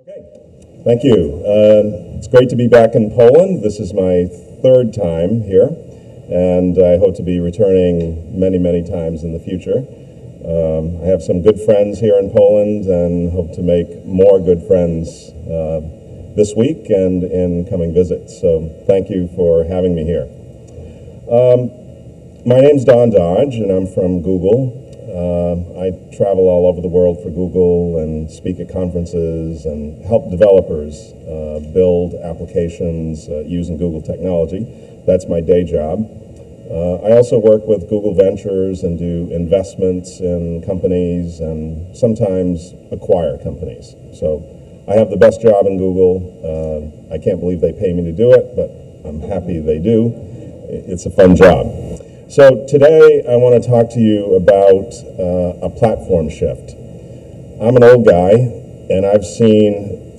Okay, thank you. It's great to be back in Poland. This is my third time here, and I hope to be returning many, many times in the future. I have some good friends here in Poland and hope to make more good friends this week and in coming visits. So thank you for having me here. My name's Don Dodge, and I'm from Google. I travel all over the world for Google and speak at conferences and help developers build applications using Google technology. That's my day job. I also work with Google Ventures and do investments in companies and sometimes acquire companies. So I have the best job in Google. I can't believe they pay me to do it, but I'm happy they do. It's a fun job. So today I want to talk to you about a platform shift. I'm an old guy, and I've seen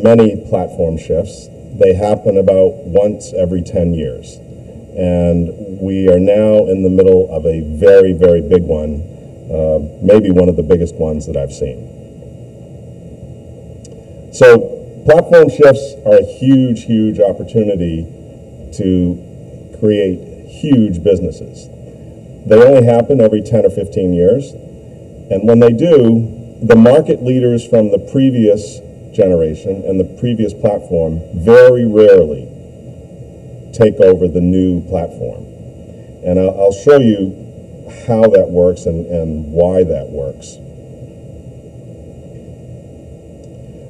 many platform shifts. They happen about once every 10 years. And we are now in the middle of a very, very big one, maybe one of the biggest ones that I've seen. So platform shifts are a huge, huge opportunity to create huge businesses. They only happen every 10 or 15 years, and when they do, the market leaders from the previous generation and the previous platform very rarely take over the new platform. And I'll show you how that works and why that works.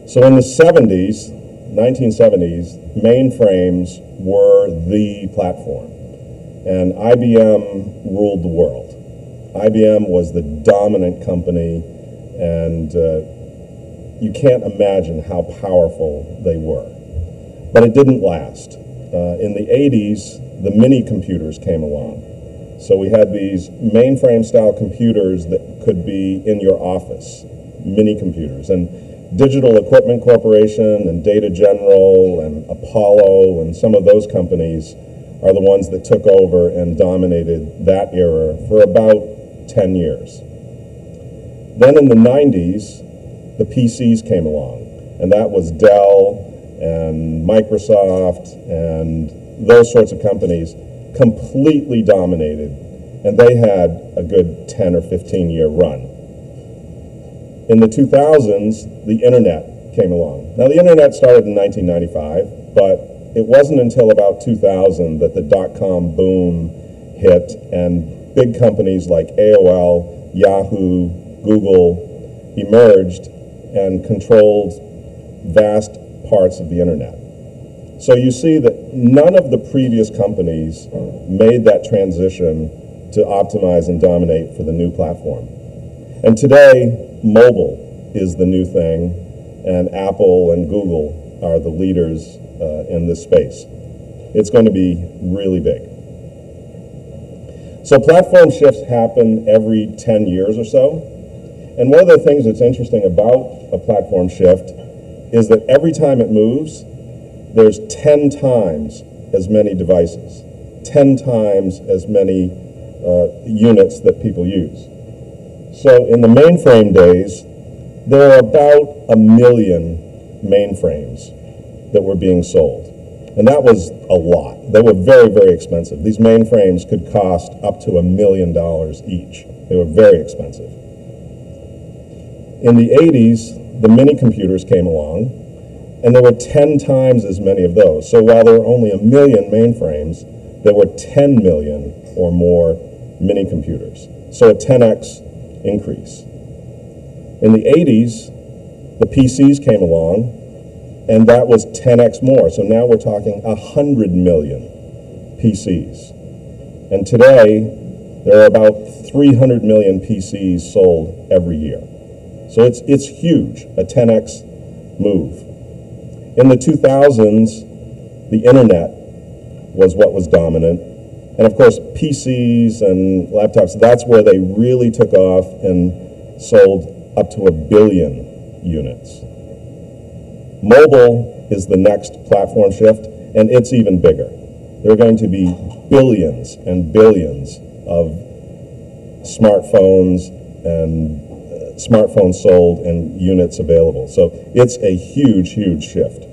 So in the 70s, 1970s, mainframes were the platform. And IBM ruled the world. IBM was the dominant company, and you can't imagine how powerful they were. But it didn't last. In the 80s, the mini computers came along. So we had these mainframe-style computers that could be in your office, mini computers. And Digital Equipment Corporation and Data General and Apollo and some of those companies are the ones that took over and dominated that era for about 10 years. Then in the 90s, the PCs came along, and that was Dell and Microsoft and those sorts of companies completely dominated, and they had a good 10 or 15-year run. In the 2000s, the internet came along. Now, the internet started in 1995, but it wasn't until about 2000 that the dot-com boom hit and big companies like AOL, Yahoo, Google emerged and controlled vast parts of the internet. So you see that none of the previous companies made that transition to optimize and dominate for the new platform. And today, mobile is the new thing, and Apple and Google are the leaders in this space. It's going to be really big. So platform shifts happen every 10 years or so. And one of the things that's interesting about a platform shift is that every time it moves, there's 10 times as many devices, 10 times as many units that people use. So in the mainframe days, there are about 1 million mainframes that were being sold. And that was a lot. They were very, very expensive. These mainframes could cost up to $1 million each. They were very expensive. In the 80s, the mini computers came along, and there were 10 times as many of those. So while there were only 1 million mainframes, there were 10 million or more mini computers. So a 10x increase. In the 80s, the PCs came along, and that was 10x more. So now we're talking 100 million PCs. And today, there are about 300 million PCs sold every year. So it's huge, a 10x move. In the 2000s, the internet was what was dominant. And of course, PCs and laptops, that's where they really took off and sold up to 1 billion units. Mobile is the next platform shift, and it's even bigger. There are going to be billions and billions of smartphones and smartphones sold and units available. So it's a huge, huge shift.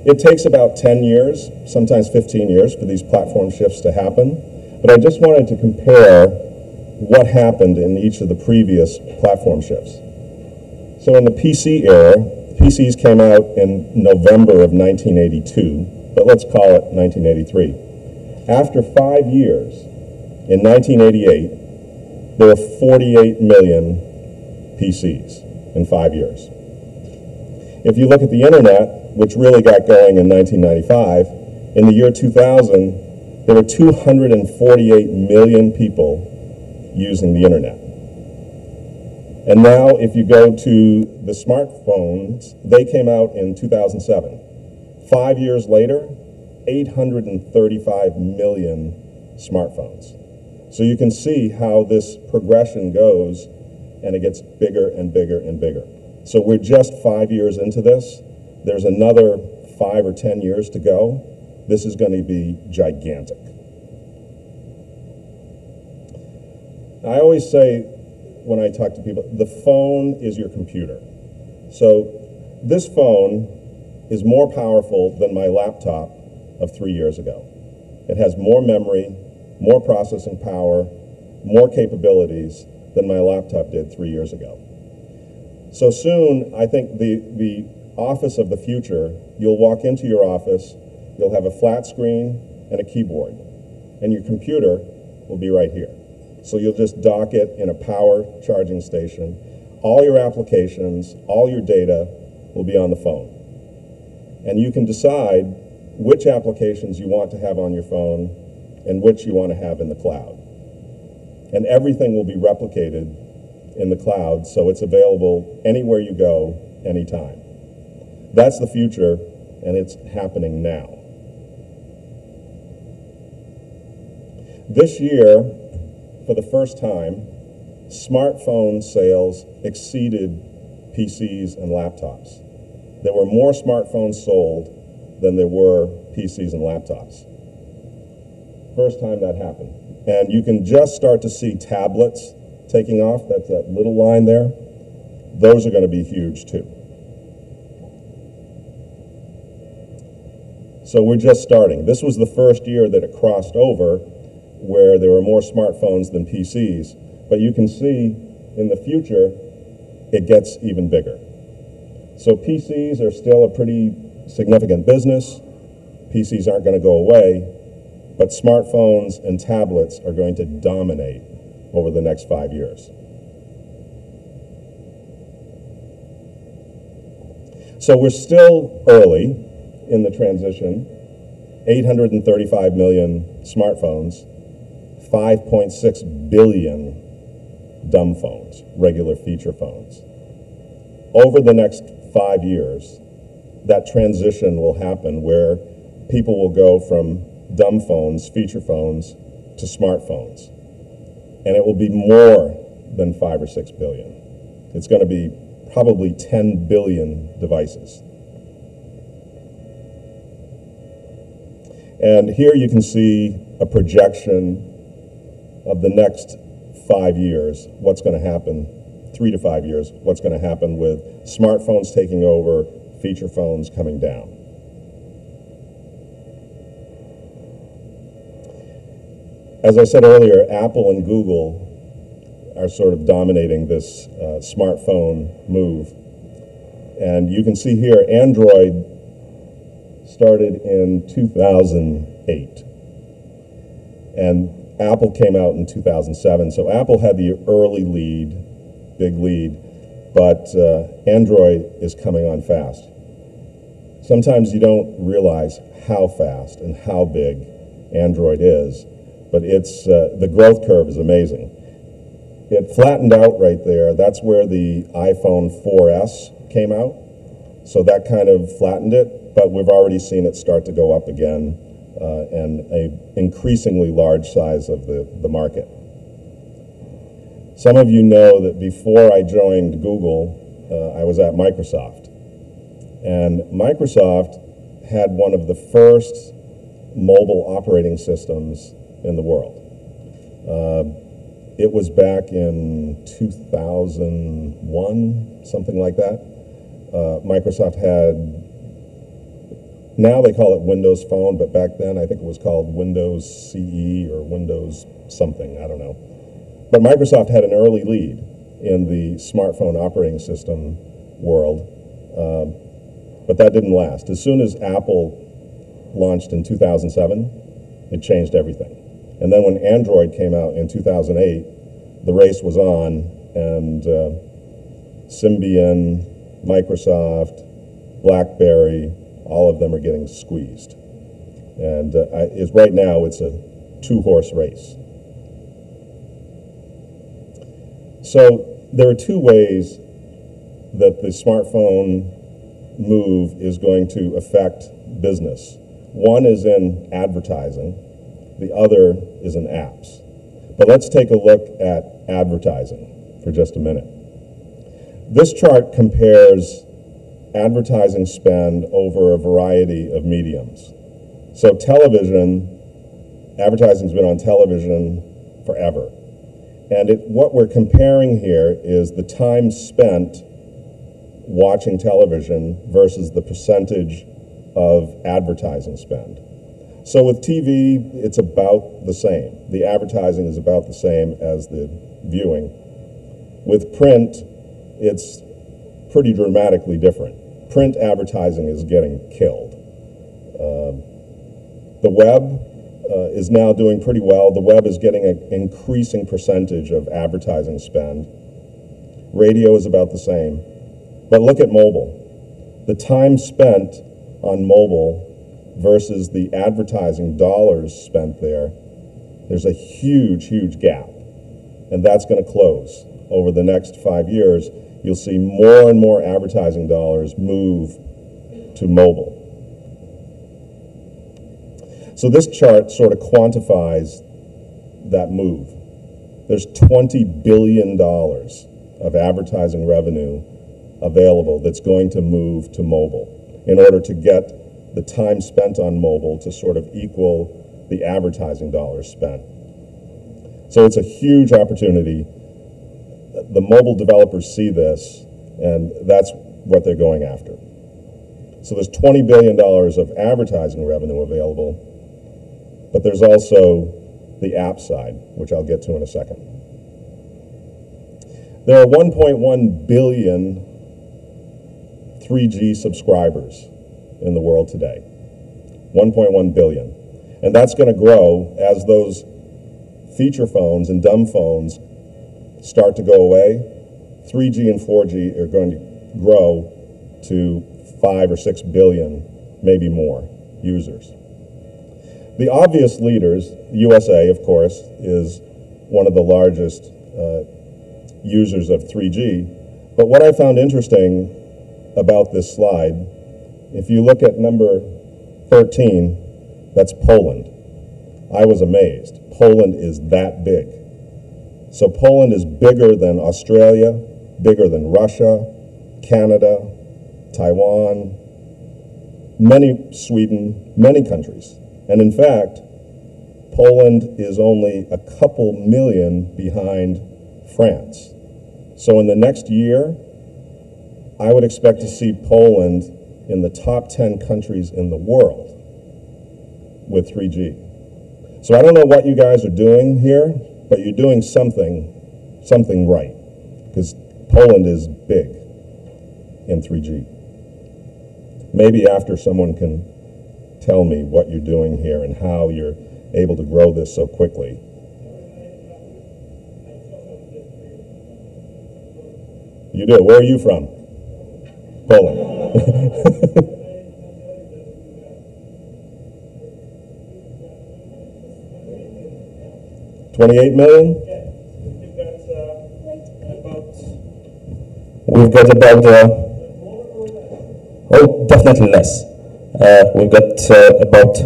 It takes about 10 years, sometimes 15 years, for these platform shifts to happen. But I just wanted to compare what happened in each of the previous platform shifts. So in the PC era, PCs came out in November of 1982, but let's call it 1983. After 5 years, in 1988, there were 48 million PCs in 5 years. If you look at the internet, which really got going in 1995, in the year 2000, there were 248 million people using the internet. And now, if you go to the smartphones, they came out in 2007. 5 years later, 835 million smartphones. So you can see how this progression goes, and it gets bigger and bigger and bigger. So we're just 5 years into this. There's another 5 or 10 years to go. This is going to be gigantic. I always say when I talk to people, the phone is your computer. So this phone is more powerful than my laptop of 3 years ago. It has more memory, more processing power, more capabilities than my laptop did 3 years ago. So soon, I think the office of the future, you'll walk into your office, you'll have a flat screen and a keyboard, and your computer will be right here. So you'll just dock it in a power charging station. All your applications, all your data will be on the phone. And you can decide which applications you want to have on your phone and which you want to have in the cloud. And everything will be replicated in the cloud, so it's available anywhere you go, anytime. That's the future, and it's happening now. This year, for the first time, smartphone sales exceeded PCs and laptops. There were more smartphones sold than there were PCs and laptops. First time that happened. And you can just start to see tablets taking off. That's that little line there. Those are going to be huge too. So we're just starting. This was the first year that it crossed over where there were more smartphones than PCs. But you can see in the future, it gets even bigger. So PCs are still a pretty significant business. PCs aren't going to go away, but smartphones and tablets are going to dominate over the next 5 years. So we're still early in the transition. 835 million smartphones, 5.6 billion dumb phones, regular feature phones. Over the next 5 years, that transition will happen where people will go from dumb phones, feature phones, to smartphones. And it will be more than 5 or 6 billion. It's going to be probably 10 billion devices. And here you can see a projection of the next 5 years, what's going to happen, 3 to 5 years, what's going to happen with smartphones taking over, feature phones coming down. As I said earlier, Apple and Google are sort of dominating this smartphone move. And you can see here, Android started in 2008. And Apple came out in 2007. So Apple had the early lead, big lead, but Android is coming on fast. Sometimes you don't realize how fast and how big Android is, but it's the growth curve is amazing. It flattened out right there. That's where the iPhone 4S came out. So that kind of flattened it, but we've already seen it start to go up again and an increasingly large size of the market. Some of you know that before I joined Google, I was at Microsoft. And Microsoft had one of the first mobile operating systems in the world. It was back in 2001, something like that. Microsoft had, now they call it Windows Phone, but back then I think it was called Windows CE or Windows something, I don't know. But Microsoft had an early lead in the smartphone operating system world, but that didn't last. As soon as Apple launched in 2007, it changed everything. And then when Android came out in 2008, the race was on, and Symbian, Microsoft, BlackBerry, all of them are getting squeezed. And right now it's a two-horse race. So there are two ways that the smartphone move is going to affect business. One is in advertising, the other is in apps. But let's take a look at advertising for just a minute. This chart compares advertising spend over a variety of mediums. So television, advertising's been on television forever. And what we're comparing here is the time spent watching television versus the percentage of advertising spend. So with TV, it's about the same. The advertising is about the same as the viewing. With print, it's pretty dramatically different. Print advertising is getting killed. The web is now doing pretty well. The web is getting an increasing percentage of advertising spend. Radio is about the same. But look at mobile. The time spent on mobile versus the advertising dollars spent there's a huge, huge gap. And that's going to close. Over the next 5 years, you'll see more and more advertising dollars move to mobile. So this chart sort of quantifies that move. There's $20 billion of advertising revenue available that's going to move to mobile in order to get the time spent on mobile to sort of equal the advertising dollars spent. So it's a huge opportunity. The mobile developers see this, and that's what they're going after. So there's $20 billion of advertising revenue available, but there's also the app side, which I'll get to in a second. There are 1.1 billion 3G subscribers in the world today. 1.1 billion. And that's going to grow as those feature phones and dumb phones start to go away. 3G and 4G are going to grow to 5 or 6 billion, maybe more, users. The obvious leaders, USA, of course, is one of the largest users of 3G. But what I found interesting about this slide, if you look at number 13, that's Poland. I was amazed. Poland is that big. So Poland is bigger than Australia, bigger than Russia, Canada, Taiwan, Sweden, many countries. And in fact, Poland is only a couple million behind France. So in the next year, I would expect to see Poland in the top 10 countries in the world with 3G. So I don't know what you guys are doing here, but you're doing something right, because Poland is big in 3G. Maybe after someone can tell me what you're doing here and how you're able to grow this so quickly. You do? Where are you from? Poland. $28 million? We've got about, oh, definitely less. We've got about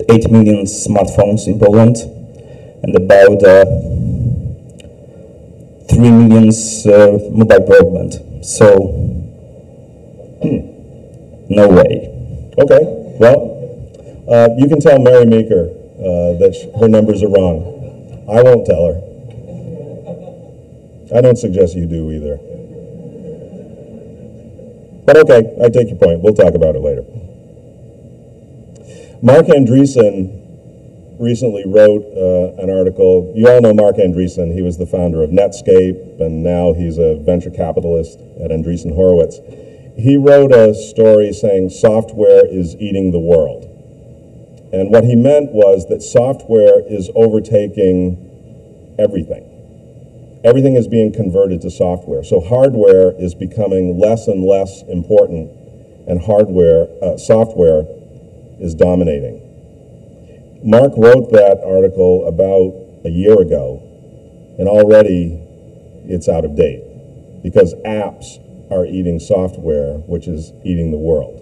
8 million smartphones in Poland and about 3 million mobile broadband. So, no way. Okay, well, you can tell Mary Meeker that her numbers are wrong. I won't tell her. I don't suggest you do either. But okay, I take your point. We'll talk about it later. Mark Andreessen recently wrote an article. You all know Mark Andreessen. He was the founder of Netscape, and now he's a venture capitalist at Andreessen Horowitz. He wrote a story saying software is eating the world. And what he meant was that software is overtaking everything. Everything is being converted to software. So hardware is becoming less and less important, and software is dominating. Mark wrote that article about a year ago, and already it's out of date because apps are eating software, which is eating the world.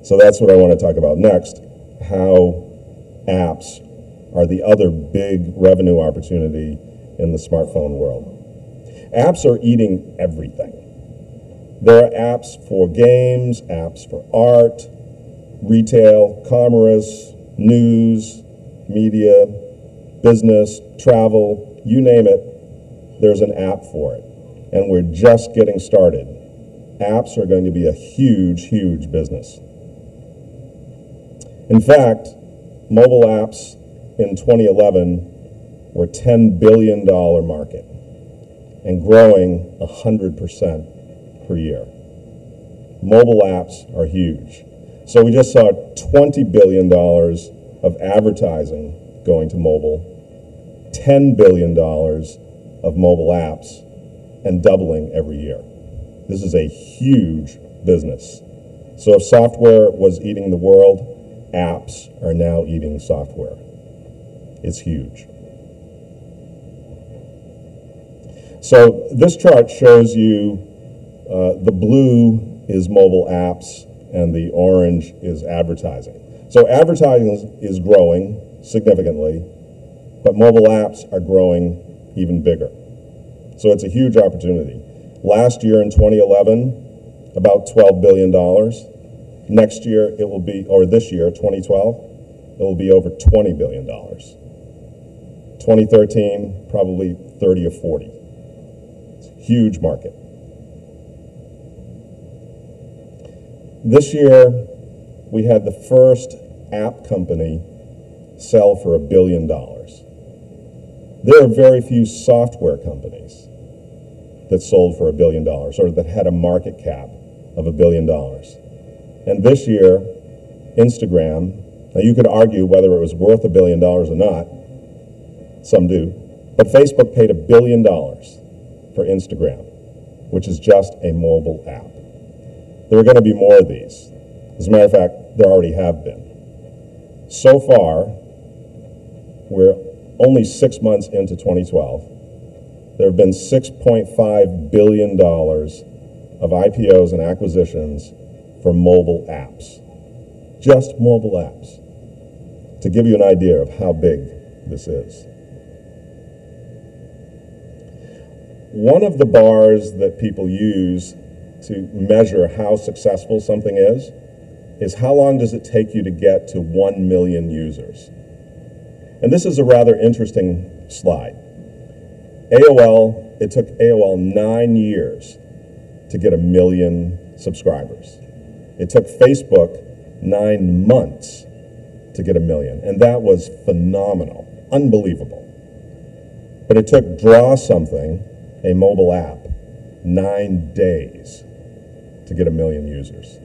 So that's what I want to talk about next, how apps are the other big revenue opportunity in the smartphone world. Apps are eating everything. There are apps for games, apps for art, retail, commerce, news, media, business, travel, you name it, there's an app for it. And we're just getting started. Apps are going to be a huge, huge business. In fact, mobile apps in 2011 were a $10 billion market and growing 100% per year. Mobile apps are huge. So we just saw $20 billion of advertising going to mobile, $10 billion of mobile apps, and doubling every year. This is a huge business. So if software was eating the world, apps are now eating software. It's huge. So this chart shows you the blue is mobile apps and the orange is advertising. So advertising is growing significantly, but mobile apps are growing even bigger. So it's a huge opportunity. Last year in 2011, about $12 billion. Next year it will be, or this year, 2012, it will be over $20 billion. 2013, probably 30 or 40. It's a huge market. This year, we had the first app company sell for $1 billion. There are very few software companies that sold for $1 billion or that had a market cap of $1 billion. And this year, Instagram, now you could argue whether it was worth $1 billion or not, some do, but Facebook paid $1 billion for Instagram, which is just a mobile app. There are going to be more of these. As a matter of fact, there already have been. So far, we're only 6 months into 2012. There have been $6.5 billion of IPOs and acquisitions for mobile apps. Just mobile apps. To give you an idea of how big this is. One of the bars that people use to measure how successful something is how long does it take you to get to 1 million users? And this is a rather interesting slide. It took AOL 9 years to get 1 million subscribers. It took Facebook 9 months to get 1 million, and that was phenomenal, unbelievable. But it took Draw Something, a mobile app, 9 days to get 1 million users.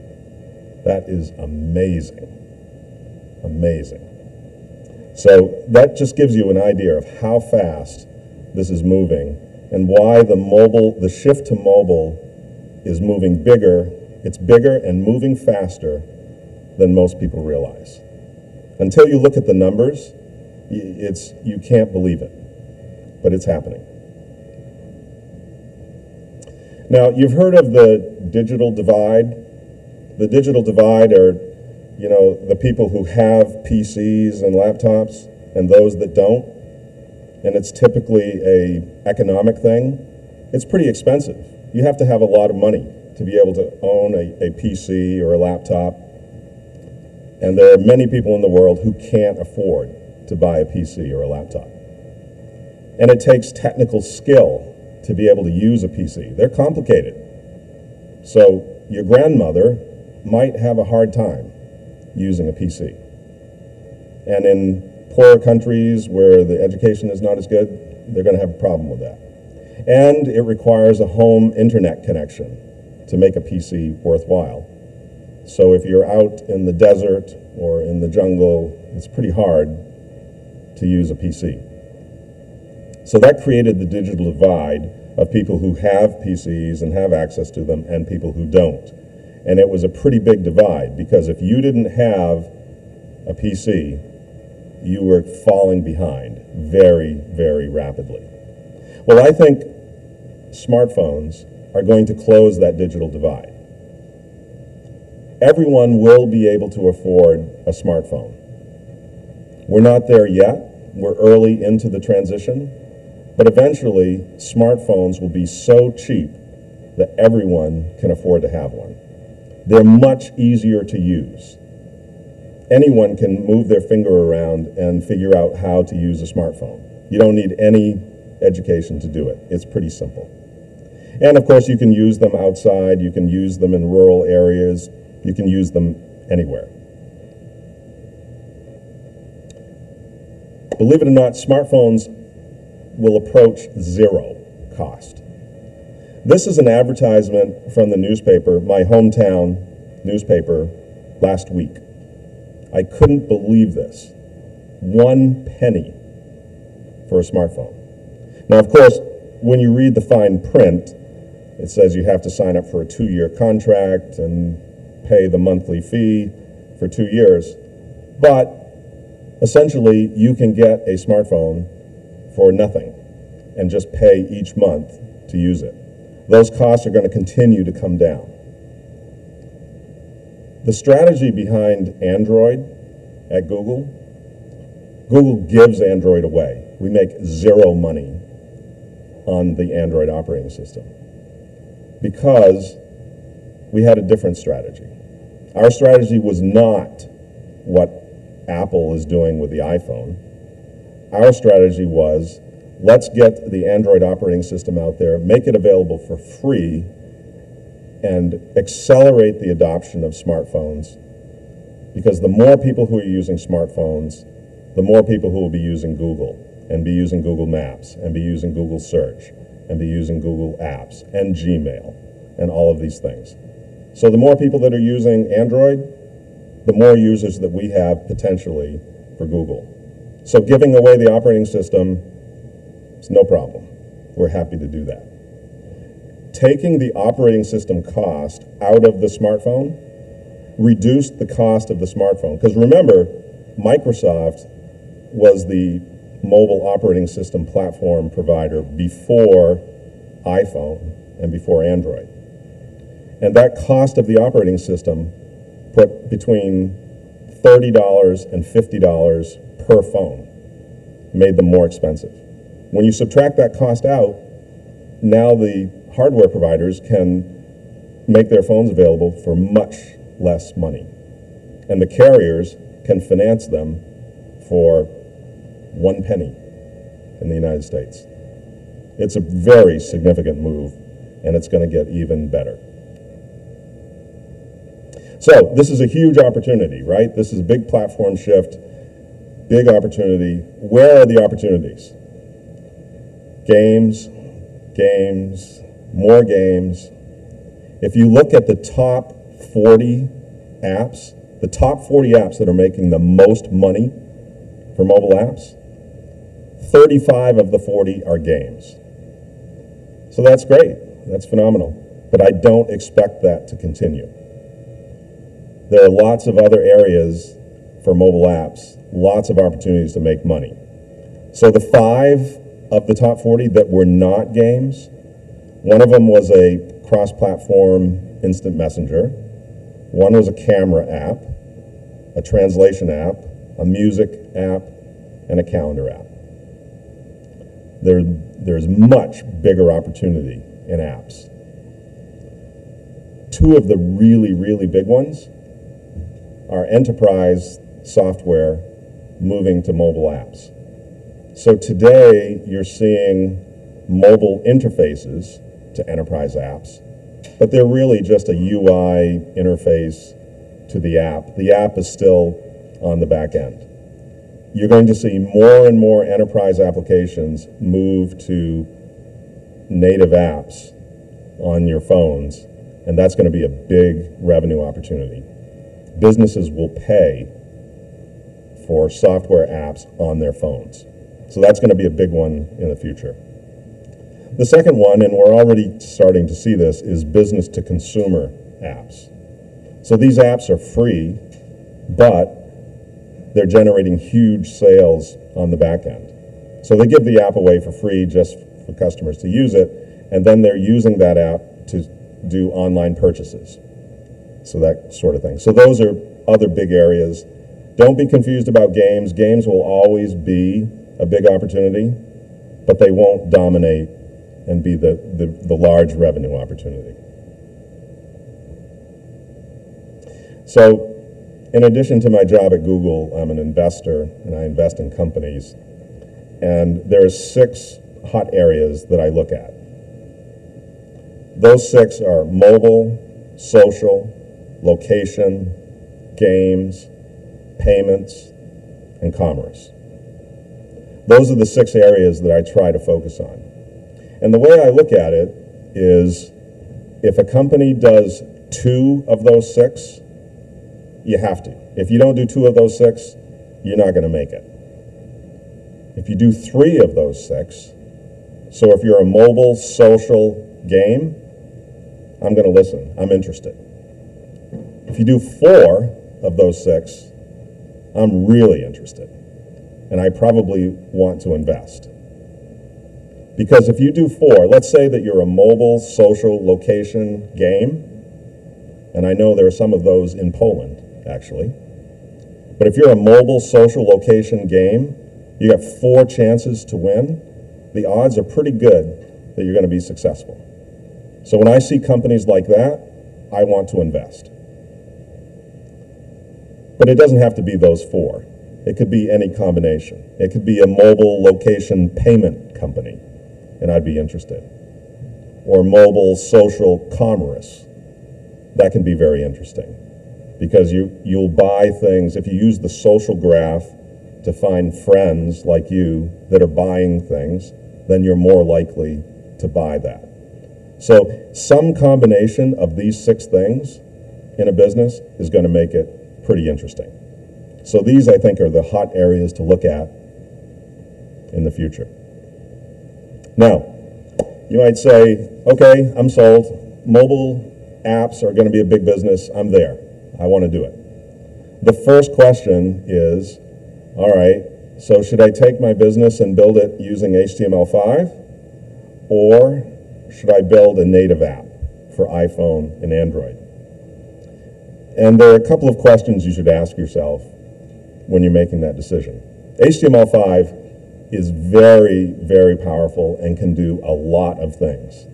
That is amazing, amazing. So that just gives you an idea of how fast this is moving and why the shift to mobile is moving bigger. It's bigger and moving faster than most people realize. Until you look at the numbers, you can't believe it, but it's happening. Now, you've heard of the digital divide. The digital divide are, the people who have PCs and laptops and those that don't. And it's typically an economic thing. It's pretty expensive. You have to have a lot of money to be able to own a PC or a laptop. And there are many people in the world who can't afford to buy a PC or a laptop. And it takes technical skill to be able to use a PC. They're complicated. So your grandmother might have a hard time using a PC. And in poorer countries where the education is not as good, they're going to have a problem with that. And it requires a home internet connection to make a PC worthwhile. So if you're out in the desert or in the jungle, it's pretty hard to use a PC. So that created the digital divide of people who have PCs and have access to them and people who don't. And it was a pretty big divide, because if you didn't have a PC, you were falling behind very, very rapidly. Well, I think smartphones are going to close that digital divide. Everyone will be able to afford a smartphone. We're not there yet. We're early into the transition. But eventually, smartphones will be so cheap that everyone can afford to have one. They're much easier to use. Anyone can move their finger around and figure out how to use a smartphone. You don't need any education to do it. It's pretty simple. And of course, you can use them outside. You can use them in rural areas. You can use them anywhere. Believe it or not, smartphones will approach zero cost. This is an advertisement from the newspaper, my hometown newspaper, last week. I couldn't believe this. 1 penny for a smartphone. Now, of course, when you read the fine print, it says you have to sign up for a 2-year contract and pay the monthly fee for 2 years. But essentially, you can get a smartphone for nothing and just pay each month to use it. Those costs are going to continue to come down. The strategy behind Android at Google, Google gives Android away. We make zero money on the Android operating system because we had a different strategy. Our strategy was not what Apple is doing with the iPhone. Our strategy was, let's get the Android operating system out there, make it available for free, and accelerate the adoption of smartphones, because the more people who are using smartphones, the more people who will be using Google, and be using Google Maps, and be using Google Search, and be using Google Apps, and Gmail, and all of these things. So the more people that are using Android, the more users that we have potentially for Google. So giving away the operating system is no problem. We're happy to do that. Taking the operating system cost out of the smartphone reduced the cost of the smartphone. Because remember, Microsoft was the mobile operating system platform provider before iPhone and before Android. And that cost of the operating system put between $30 and $50 per phone, made them more expensive. When you subtract that cost out, now the hardware providers can make their phones available for much less money. And the carriers can finance them for 1 penny in the United States. It's a very significant move, and it's going to get even better. So this is a huge opportunity, right? This is a big platform shift, big opportunity. Where are the opportunities? Games, games, more games. If you look at the top 40 apps, the top 40 apps that are making the most money for mobile apps, 35 of the 40 are games. So that's great. That's phenomenal. But I don't expect that to continue. There are lots of other areas for mobile apps, lots of opportunities to make money. So the 5 of the top 40 that were not games, one of them was a cross-platform instant messenger, one was a camera app, a translation app, a music app, and a calendar app. There's much bigger opportunity in apps. 2 of the really, really big ones are enterprise software moving to mobile apps. So today, you're seeing mobile interfaces to enterprise apps, but they're really just a UI interface to the app. The app is still on the back end. You're going to see more and more enterprise applications move to native apps on your phones, and that's going to be a big revenue opportunity. Businesses will pay for software apps on their phones. So that's going to be a big one in the future. The second one, and we're already starting to see this, is business to consumer apps. So these apps are free, but they're generating huge sales on the back end. So they give the app away for free just for customers to use it, and then they're using that app to do online purchases. So that sort of thing. So those are other big areas. Don't be confused about games. Games will always be a big opportunity, but they won't dominate and be the large revenue opportunity. So in addition to my job at Google, I'm an investor and I invest in companies. And there are 6 hot areas that I look at. Those 6 are mobile, social, location, games, payments, and commerce. Those are the 6 areas that I try to focus on. And the way I look at it is if a company does 2 of those 6, you have to. If you don't do 2 of those 6, you're not going to make it. If you do 3 of those 6, so if you're a mobile, social, game, I'm going to listen. I'm interested. If you do 4 of those 6, I'm really interested. And I probably want to invest. Because if you do 4, let's say that you're a mobile, social, location, game, and I know there are some of those in Poland, actually. But if you're a mobile, social, location, game, you got 4 chances to win, the odds are pretty good that you're going to be successful. So when I see companies like that, I want to invest. But it doesn't have to be those 4. It could be any combination. It could be a mobile location payment company, and I'd be interested. Or mobile social commerce. That can be very interesting because you'll buy things. If you use the social graph to find friends like you that are buying things, then you're more likely to buy that. So some combination of these 6 things in a business is going to make it pretty interesting. So these, I think, are the hot areas to look at in the future. Now, you might say, okay, I'm sold. Mobile apps are going to be a big business. I'm there. I want to do it. The first question is, all right, so should I take my business and build it using HTML5? Or should I build a native app for iPhone and Android? And there are a couple of questions you should ask yourself when you're making that decision. HTML5 is very, very powerful and can do a lot of things.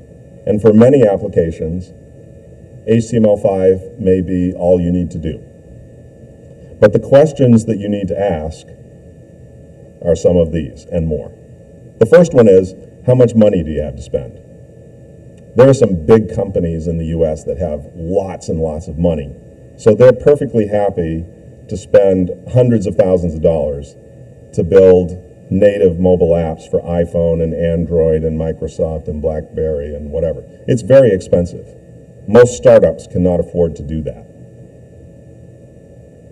And for many applications, HTML5 may be all you need to do. But the questions that you need to ask are some of these and more. The first one is, how much money do you have to spend? There are some big companies in the US that have lots and lots of money. So they're perfectly happy to spend hundreds of thousands of dollars to build native mobile apps for iPhone and Android and Microsoft and BlackBerry and whatever. It's very expensive. Most startups cannot afford to do that.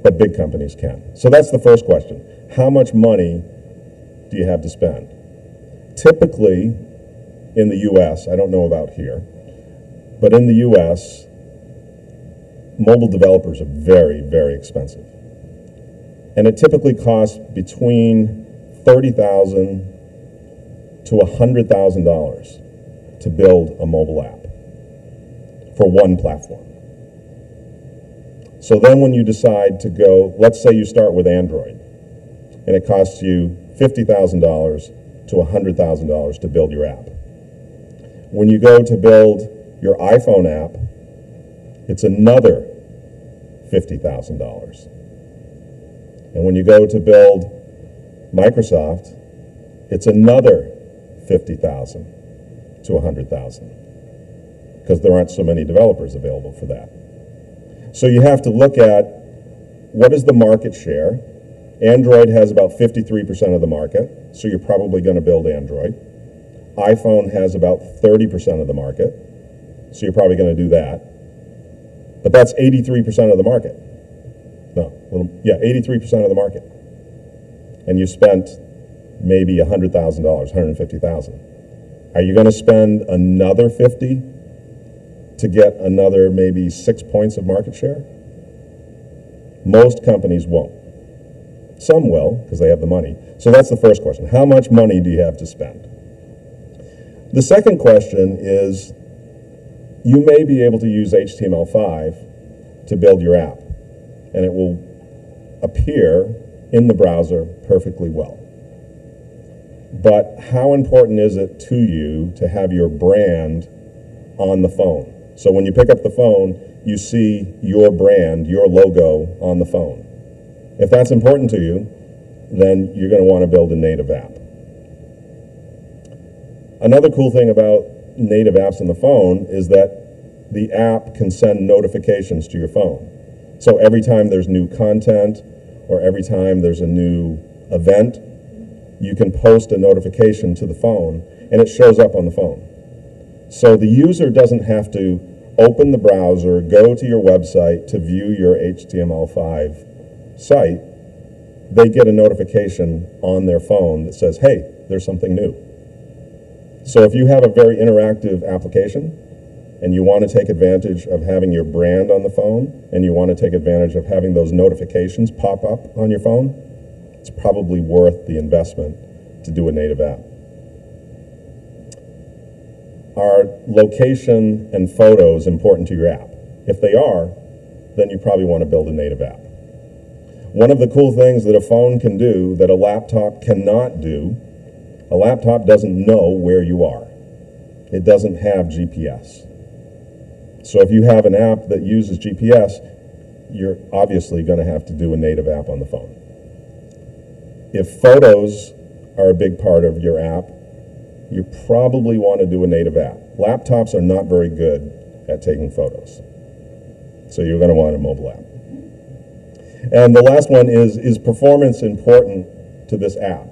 But big companies can. So that's the first question. How much money do you have to spend? Typically, in the US, I don't know about here, but in the US, mobile developers are very, very expensive. And it typically costs between $30,000 to $100,000 to build a mobile app for one platform. So then when you decide to go, let's say you start with Android, and it costs you $50,000 to $100,000 to build your app. When you go to build your iPhone app, it's another $50,000. And when you go to build Microsoft, it's another 50,000 to 100,000 because there aren't so many developers available for that. So you have to look at what is the market share. Android has about 53% of the market, so you're probably going to build Android. iPhone has about 30% of the market, so you're probably going to do that. But that's 83% of the market. No, 83% of the market. And you spent maybe $100,000, $150,000. Are you going to spend another 50 to get another maybe 6 points of market share? Most companies won't. Some will, because they have the money. So that's the first question. How much money do you have to spend? The second question is, you may be able to use HTML5 to build your app, and it will appear in the browser perfectly well. But how important is it to you to have your brand on the phone? So when you pick up the phone, you see your brand, your logo on the phone. If that's important to you, then you're going to want to build a native app. Another cool thing about native apps on the phone is that the app can send notifications to your phone. So every time there's new content or every time there's a new event, you can post a notification to the phone and it shows up on the phone. So the user doesn't have to open the browser, go to your website to view your HTML5 site. They get a notification on their phone that says, hey, there's something new. So if you have a very interactive application and you want to take advantage of having your brand on the phone and you want to take advantage of having those notifications pop up on your phone, it's probably worth the investment to do a native app. Are location and photos important to your app? If they are, then you probably want to build a native app. One of the cool things that a phone can do that a laptop cannot do, a laptop doesn't know where you are. It doesn't have GPS. So if you have an app that uses GPS, you're obviously going to have to do a native app on the phone. If photos are a big part of your app, you probably want to do a native app. Laptops are not very good at taking photos. So you're going to want a mobile app. And the last one is performance important to this app?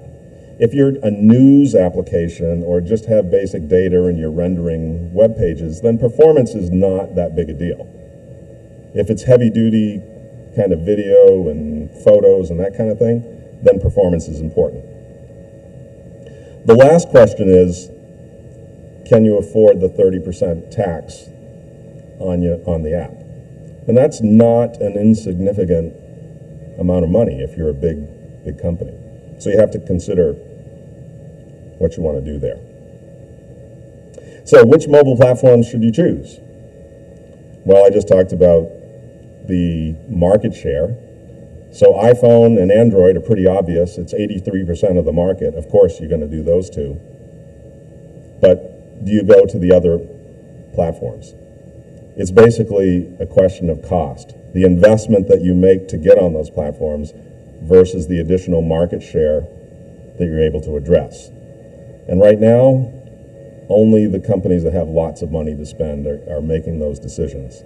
If you're a news application or just have basic data and you're rendering web pages, then performance is not that big a deal. If it's heavy duty kind of video and photos and that kind of thing, then performance is important. The last question is, can you afford the 30% tax on the app? And that's not an insignificant amount of money if you're a big company. So you have to consider what you want to do there. So which mobile platforms should you choose? Well, I just talked about the market share. So iPhone and Android are pretty obvious. It's 83% of the market. Of course, you're going to do those two. But do you go to the other platforms? It's basically a question of cost. The investment that you make to get on those platforms versus the additional market share that you're able to address. And right now, only the companies that have lots of money to spend are making those decisions.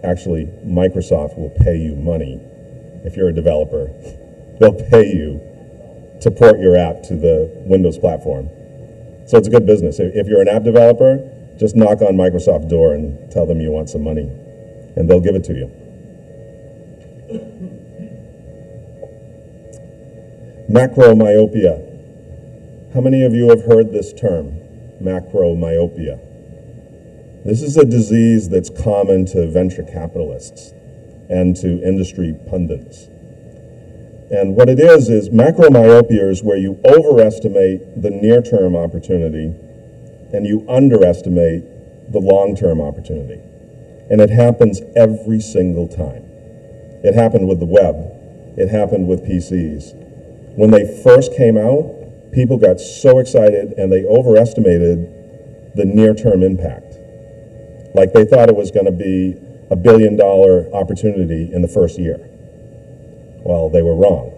Actually, Microsoft will pay you money if you're a developer. They'll pay you to port your app to the Windows platform. So it's a good business. If you're an app developer, just knock on Microsoft's door and tell them you want some money, and they'll give it to you. Macromyopia. How many of you have heard this term, macromyopia? This is a disease that's common to venture capitalists and to industry pundits. And what it is macromyopia is where you overestimate the near-term opportunity and you underestimate the long-term opportunity. And it happens every single time. It happened with the web. It happened with PCs. When they first came out, people got so excited and they overestimated the near-term impact. Like they thought it was going to be a $1 billion opportunity in the first year. Well, they were wrong.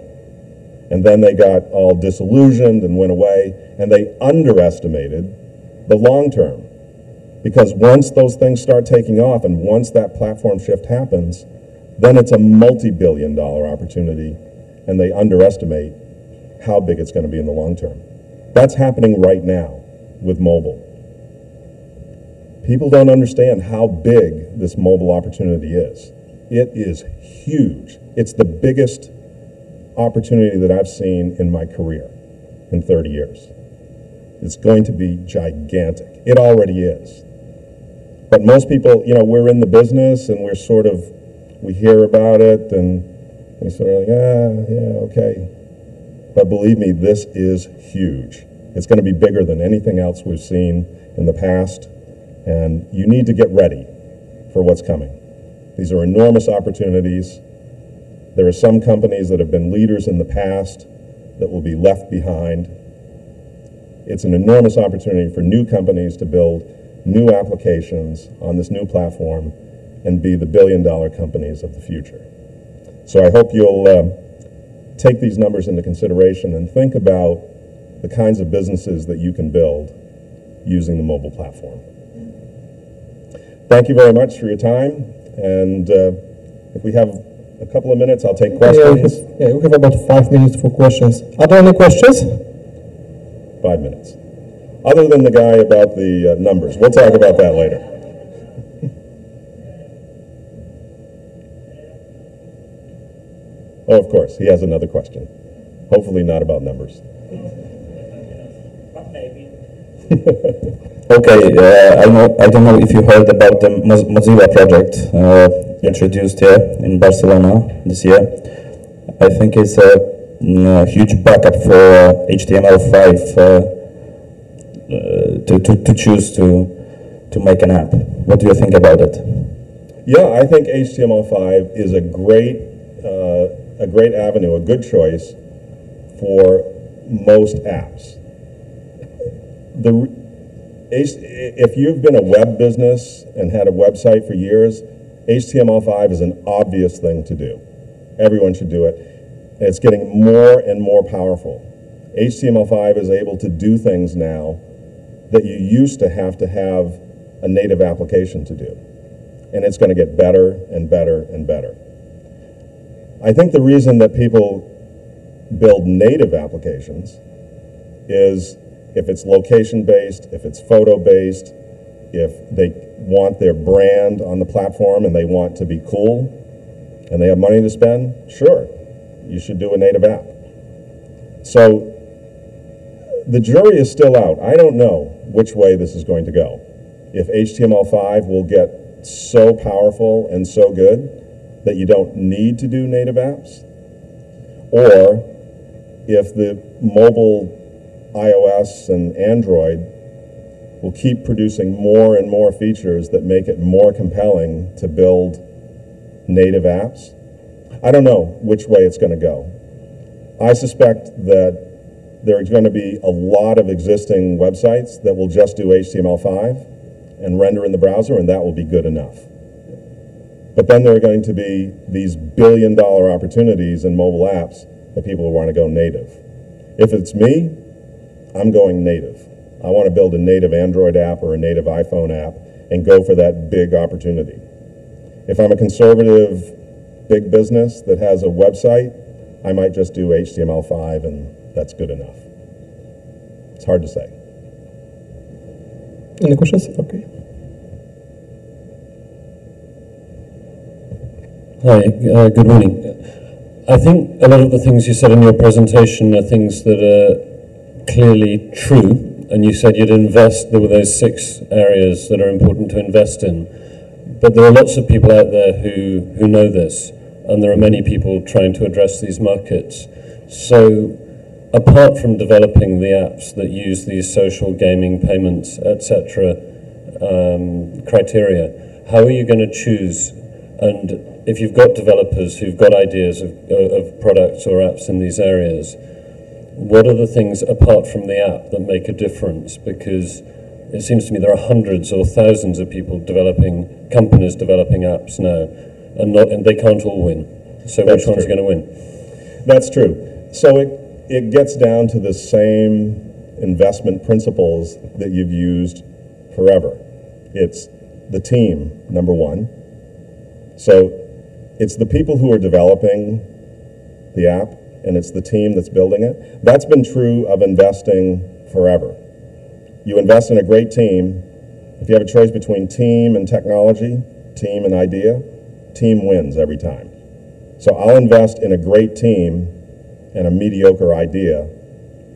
And then they got all disillusioned and went away, and they underestimated the long term. Because once those things start taking off and once that platform shift happens, then it's a multi-billion-dollar opportunity, and they underestimate how big it's going to be in the long term. That's happening right now with mobile. People don't understand how big this mobile opportunity is. It is huge. It's the biggest opportunity that I've seen in my career in 30 years. It's going to be gigantic. It already is. But most people, you know, we're in the business and we hear about it and we sort of like, yeah, okay. But believe me, this is huge. It's going to be bigger than anything else we've seen in the past, and you need to get ready for what's coming. These are enormous opportunities. There are some companies that have been leaders in the past that will be left behind. It's an enormous opportunity for new companies to build new applications on this new platform and be the billion-dollar companies of the future. So I hope you'll take these numbers into consideration and think about the kinds of businesses that you can build using the mobile platform. Thank you very much for your time, and if we have a couple of minutes, I'll take questions. Yeah, we have about 5 minutes for questions. Are there any questions? 5 minutes. Other than the guy about the numbers. We'll talk about that later. Oh, of course, he has another question. Hopefully not about numbers. Okay, I don't know if you heard about the Mozilla project introduced here in Barcelona this year. I think it's a huge backup for HTML5 to choose to make an app. What do you think about it? Yeah, I think HTML5 is a great avenue, a good choice for most apps. If you've been a web business and had a website for years, HTML5 is an obvious thing to do. Everyone should do it. And it's getting more and more powerful. HTML5 is able to do things now that you used to have a native application to do. And it's going to get better and better and better. I think the reason that people build native applications is if it's location-based, if it's photo-based, if they want their brand on the platform and they want to be cool and they have money to spend, sure, you should do a native app. So the jury is still out. I don't know which way this is going to go. If HTML5 will get so powerful and so good that you don't need to do native apps, or if the mobile iOS and Android will keep producing more and more features that make it more compelling to build native apps. I don't know which way it's going to go. I suspect that there is going to be a lot of existing websites that will just do HTML5 and render in the browser, and that will be good enough. But then there are going to be these billion-dollar opportunities in mobile apps that people will want to go native. If it's me, I'm going native. I want to build a native Android app or a native iPhone app and go for that big opportunity. If I'm a conservative big business that has a website, I might just do HTML5 and that's good enough. It's hard to say. Any questions? Okay. Hi, good morning. I think a lot of the things you said in your presentation are things that are clearly true, and you said you'd invest, there were those 6 areas that are important to invest in. But there are lots of people out there who know this, and there are many people trying to address these markets. So apart from developing the apps that use these social gaming payments, etc. Criteria, how are you going to choose? And if you've got developers who've got ideas of products or apps in these areas, what are the things apart from the app that make a difference? Because it seems to me there are hundreds or thousands of people companies developing apps now, and they can't all win. So which one's going to win? That's true. So it gets down to the same investment principles that you've used forever. It's the team, number one. So it's the people who are developing the app, and it's the team that's building it. That's been true of investing forever. You invest in a great team. If you have a choice between team and technology, team and idea, team wins every time. So I'll invest in a great team and a mediocre idea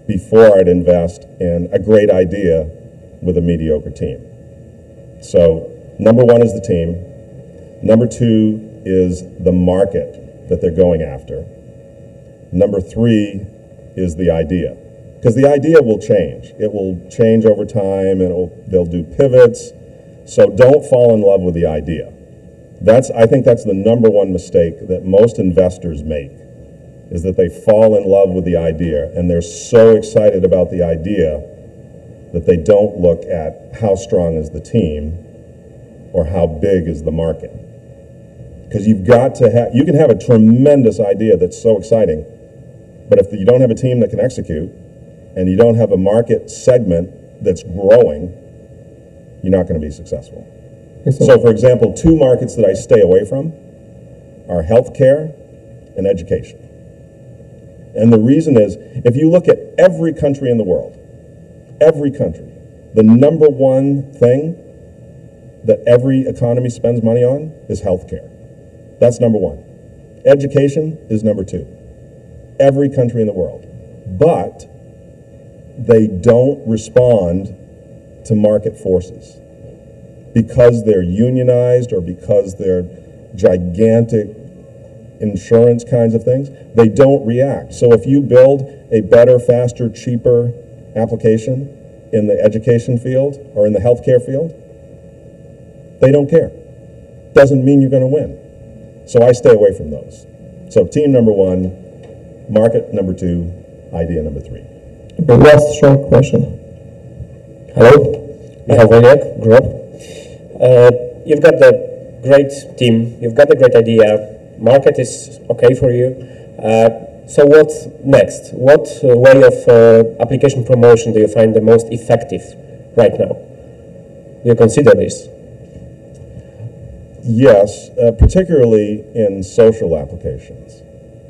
before I'd invest in a great idea with a mediocre team. So number one is the team. Number two is the market that they're going after. Number three is the idea. Because the idea will change. It will change over time, and they'll do pivots. So don't fall in love with the idea. I think that's the number one mistake that most investors make, is that they fall in love with the idea, and they're so excited about the idea that they don't look at how strong is the team or how big is the market. Because you can have a tremendous idea that's so exciting, but if you don't have a team that can execute, and you don't have a market segment that's growing, you're not going to be successful. So, for example, two markets that I stay away from are healthcare and education. And the reason is, if you look at every country in the world, every country, the number one thing that every economy spends money on is healthcare. That's number one. Education is number two. Every country in the world. But they don't respond to market forces because they're unionized or because they're gigantic insurance kinds of things. They don't react. So if you build a better, faster, cheaper application in the education field or in the healthcare field, they don't care. Doesn't mean you're going to win. So I stay away from those. So team number one, market number two, idea number three. The last short question. Hello, Michał Wojniak, Group. You've got the great team, you've got the great idea, market is okay for you. So what's next? What way of application promotion do you find the most effective right now? Do you consider this? Yes, particularly in social applications.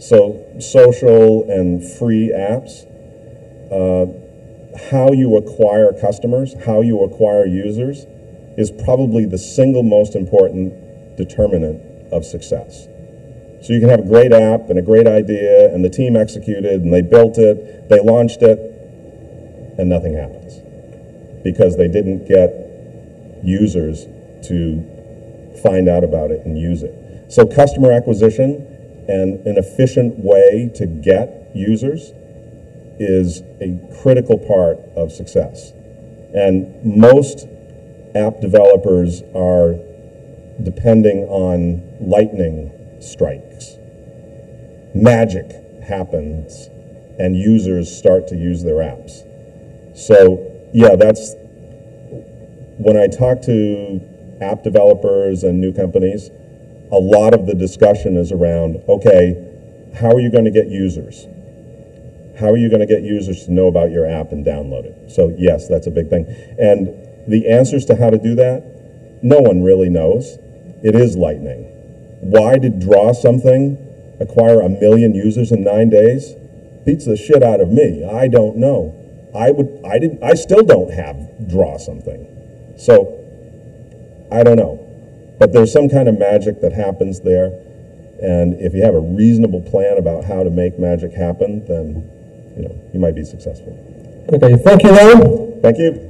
So social and free apps. How you acquire customers, how you acquire users, is probably the single most important determinant of success. So you can have a great app and a great idea, and the team executed, and they built it, they launched it, and nothing happens because they didn't get users to find out about it and use it. So customer acquisition and an efficient way to get users is a critical part of success. And most app developers are depending on lightning strikes. Magic happens and users start to use their apps. So yeah, that's when I talk to app developers and new companies, a lot of the discussion is around, okay, how are you going to get users? How are you going to get users to know about your app and download it? So yes, that's a big thing. And the answers to how to do that, no one really knows. It is lightning. Why did Draw Something acquire 1 million users in 9 days? Beats the shit out of me. I don't know. I still don't have Draw Something. So I don't know. But there's some kind of magic that happens there. And if you have a reasonable plan about how to make magic happen, then you might be successful. Okay, thank you, Larry. Thank you.